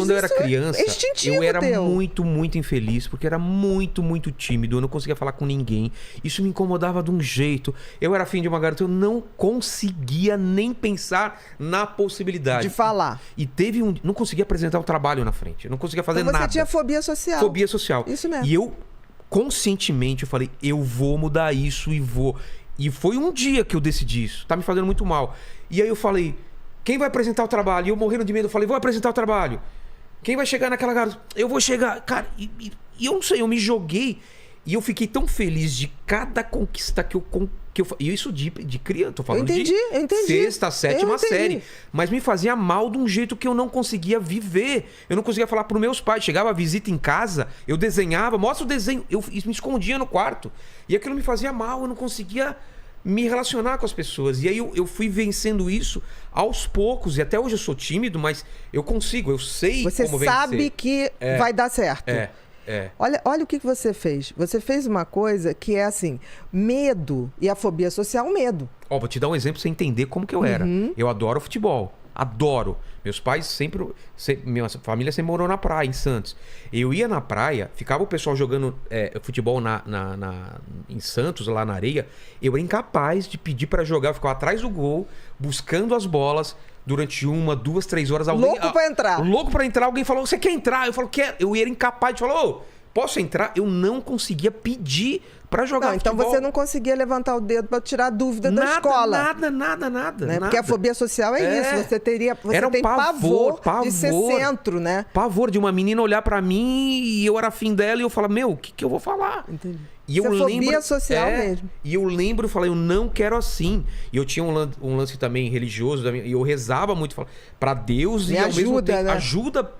quando eu era criança, instintivo eu era teu. muito, muito infeliz, porque eu era muito, muito tímido, eu não conseguia falar com ninguém. Isso me incomodava de um jeito. Eu era afim de uma garota, eu não conseguia nem pensar na possibilidade. De falar. E teve um... Não conseguia apresentar o trabalho na frente, eu não conseguia fazer Então você nada. tinha fobia social. Fobia social. Isso mesmo. E eu, conscientemente, eu falei, eu vou mudar isso e vou. E foi um dia que eu decidi isso. Tá me fazendo muito mal. E aí eu falei, quem vai apresentar o trabalho? E eu morrendo de medo, eu falei, vou apresentar o trabalho. Quem vai chegar naquela garota? Eu vou chegar. Cara, e eu não sei, eu me joguei. E eu fiquei tão feliz de cada conquista que eu e isso de criança, tô falando eu entendi. sexta, sétima série. Mas me fazia mal de um jeito que eu não conseguia viver. Eu não conseguia falar pros meus pais. Chegava a visita em casa, eu desenhava, mostra o desenho. Eu me escondia no quarto. E aquilo me fazia mal, eu não conseguia me relacionar com as pessoas. E aí eu fui vencendo isso aos poucos. E até hoje eu sou tímido, mas eu consigo, eu sei Você como vencer. sabe que vai dar certo. Olha o que você fez. Você fez uma coisa que é assim, medo e a fobia social, medo. Ó, vou te dar um exemplo pra você entender como que eu era. Eu adoro futebol. Adoro. Meus pais sempre... Minha família sempre morou na praia, em Santos. Eu ia na praia, ficava o pessoal jogando futebol em Santos, lá na areia. Eu era incapaz de pedir pra jogar. Eu ficava atrás do gol, buscando as bolas durante 1, 2, 3 horas. Louco pra entrar. Louco pra entrar. Alguém falou, você quer entrar? Eu falo, quero. Eu era incapaz de falar, ô, posso entrar? Eu não conseguia pedir pra jogar então futebol. você não conseguia levantar o dedo pra tirar a dúvida da escola. Nada. Né? Porque a fobia social é isso. Você tem pavor de ser centro, né? Pavor de uma menina olhar pra mim e eu era afim dela e eu falar, meu, o que eu vou falar? Entendi. E eu Isso é lembro, fobia social mesmo. E eu lembro, eu falei, eu não quero assim. E eu tinha um lance também religioso, e eu rezava muito pra Deus Me e ao ajuda, mesmo tempo né? ajuda.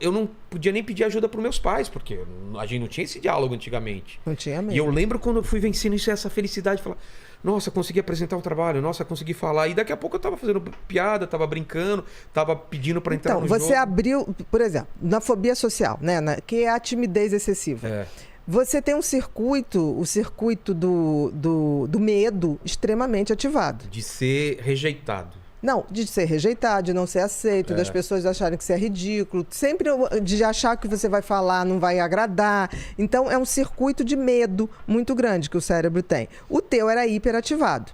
Eu não podia nem pedir ajuda pros meus pais, porque a gente não tinha esse diálogo antigamente. Não tinha mesmo. E eu lembro quando eu fui vencendo isso, essa felicidade, falar, nossa, consegui apresentar um trabalho, nossa, consegui falar. E daqui a pouco eu tava fazendo piada, tava brincando, tava pedindo pra entrar no jogo. Então, você abriu, por exemplo, na fobia social, né? Que é a timidez excessiva. Você tem o circuito do medo extremamente ativado. De ser rejeitado. Não, de ser rejeitado, de não ser aceito, das pessoas acharem que você é ridículo, sempre de achar que você vai falar não vai agradar. Então, é um circuito de medo muito grande que o cérebro tem. O teu era hiperativado.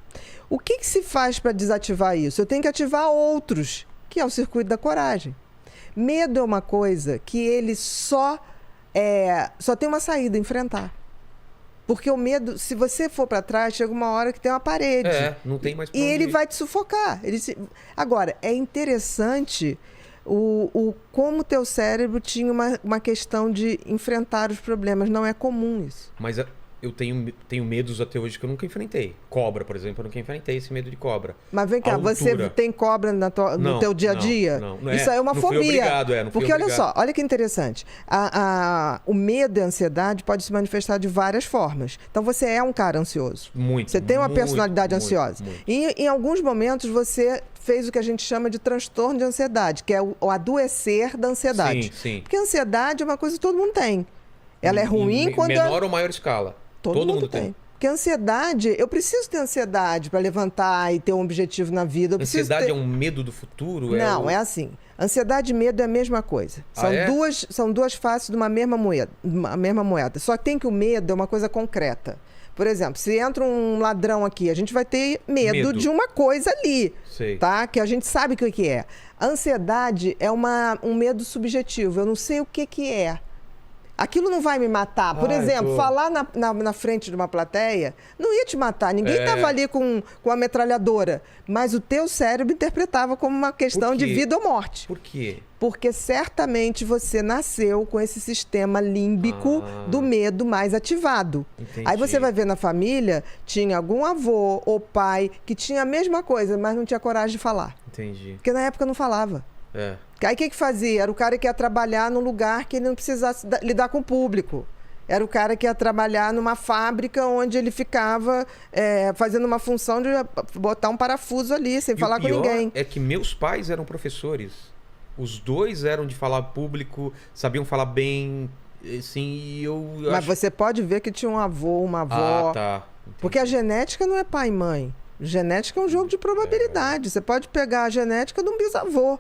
O que se faz para desativar isso? Eu tenho que ativar outros, que é o circuito da coragem. Medo é uma coisa que ele só tem uma saída, enfrentar. Porque o medo, se você for para trás, chega uma hora que tem uma parede. Não tem mais pra E onde ele ir. vai te sufocar. Agora, é interessante como o teu cérebro tinha uma questão de enfrentar os problemas. Não é comum isso. Mas eu tenho medos até hoje que eu nunca enfrentei. Cobra, por exemplo, eu nunca enfrentei esse medo de cobra. Mas vem cá, você tem cobra no teu dia a dia? Não. Isso aí é uma fobia. Fui obrigado, não fui Porque obrigado. olha só, olha que interessante. O medo e a ansiedade pode se manifestar de várias formas. Então você é um cara ansioso. Muito. Você tem uma personalidade ansiosa. Muito. E em alguns momentos você fez o que a gente chama de transtorno de ansiedade, que é o adoecer da ansiedade. Sim. Porque a ansiedade é uma coisa que todo mundo tem. Ela é ruim em quando... menor ou maior escala. Todo mundo tem. Porque a ansiedade, eu preciso ter ansiedade para levantar e ter um objetivo na vida. Ansiedade é um medo do futuro? Não, é assim. Ansiedade e medo é a mesma coisa. São duas faces de uma mesma moeda. Só que tem que o medo é uma coisa concreta. Por exemplo, se entra um ladrão aqui, a gente vai ter medo de uma coisa ali, tá? Que a gente sabe o que é. A ansiedade é um medo subjetivo. Eu não sei o que é. Aquilo não vai me matar. Por exemplo, falar na frente de uma plateia não ia te matar. Ninguém estava ali com a metralhadora. Mas o teu cérebro interpretava como uma questão de vida ou morte. Por quê? Porque certamente você nasceu com esse sistema límbico do medo mais ativado. Entendi. Aí você vai ver na família, tinha algum avô ou pai que tinha a mesma coisa, mas não tinha coragem de falar. Entendi. Porque na época não falava. Aí o que fazia? Era o cara que ia trabalhar num lugar que ele não precisasse lidar com o público. Era o cara que ia trabalhar numa fábrica onde ele ficava fazendo uma função de botar um parafuso ali, sem falar com ninguém. É que meus pais eram professores. Os dois eram de falar público, sabiam falar bem, assim, e Mas você pode ver que tinha um avô, uma avó. Tá. Porque a genética não é pai e mãe. Genética é um jogo de probabilidade. Você pode pegar a genética de um bisavô.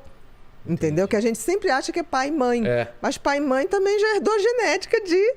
Entendeu? Que a gente sempre acha que é pai e mãe. É. Mas pai e mãe também já herdou genética de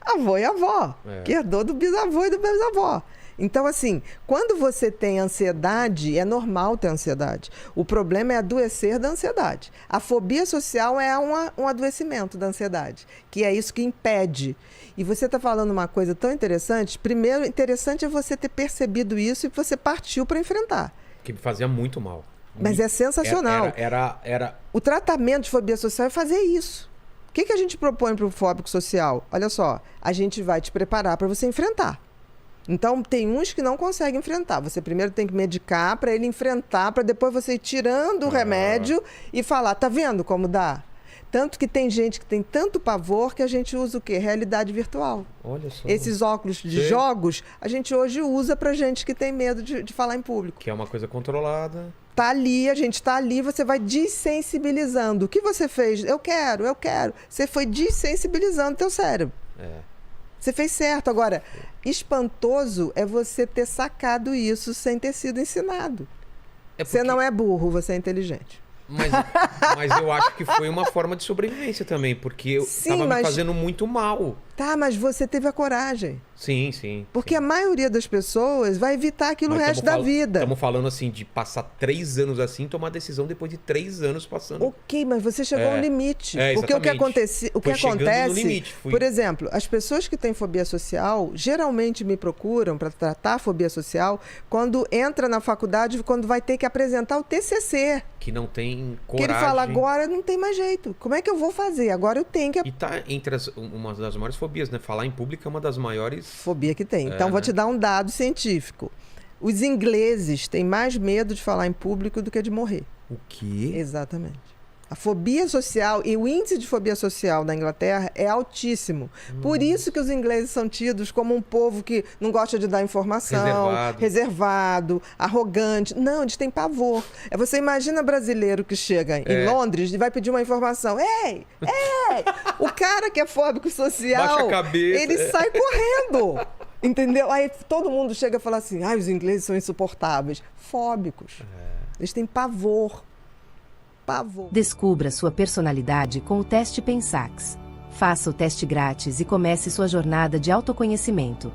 avô e avó. Que herdou do bisavô e do bisavó. Então, assim, quando você tem ansiedade, é normal ter ansiedade. O problema é adoecer da ansiedade. A fobia social é um adoecimento da ansiedade, que é isso que impede. E você está falando uma coisa tão interessante. Primeiro, interessante é você ter percebido isso e você partiu para enfrentar. Que me fazia muito mal. Mas é sensacional. Era... O tratamento de fobia social é fazer isso. O que a gente propõe para o fóbico social? Olha só, a gente vai te preparar para você enfrentar. Então, tem uns que não conseguem enfrentar. Você primeiro tem que medicar para ele enfrentar, para depois você ir tirando o remédio e falar, tá vendo como dá? Tanto que tem gente que tem tanto pavor que a gente usa o quê? Realidade virtual. Olha só. Esses óculos de jogos, a gente hoje usa para gente que tem medo de falar em público. Que é uma coisa controlada. Tá ali, a gente tá ali, você vai dessensibilizando. O que você fez? Eu quero. Você foi dessensibilizando teu cérebro. Você fez certo. Agora, espantoso é você ter sacado isso sem ter sido ensinado. Você não é burro, você é inteligente. Mas eu acho que foi uma forma de sobrevivência também, porque eu tava me fazendo muito mal. Tá, mas você teve a coragem. Sim. Porque a maioria das pessoas vai evitar aquilo o resto da vida. Estamos falando assim de passar 3 anos assim, tomar decisão depois de 3 anos passando. Ok, mas você chegou ao limite. Porque o que acontece, limite, por exemplo, as pessoas que têm fobia social geralmente me procuram para tratar a fobia social quando entra na faculdade, quando vai ter que apresentar o TCC. Que não tem coragem. Que ele fala, agora não tem mais jeito. Como é que eu vou fazer? Agora eu tenho que... E tá entre uma das maiores fobias, né? Falar em público é uma das maiores... Fobia que tem. Então, vou te dar um dado científico. Os ingleses têm mais medo de falar em público do que de morrer. O quê? Exatamente. A fobia social e o índice de fobia social na Inglaterra é altíssimo. Por isso que os ingleses são tidos como um povo que não gosta de dar informação, reservado, arrogante. Não, eles têm pavor. Você imagina brasileiro que chega em Londres e vai pedir uma informação. Ei! O cara que é fóbico social, baixa a cabeça. Ele sai correndo. Entendeu? Aí todo mundo chega e fala assim, os ingleses são insuportáveis. Fóbicos. Eles têm pavor. Descubra sua personalidade com o teste Pensax. Faça o teste grátis e comece sua jornada de autoconhecimento.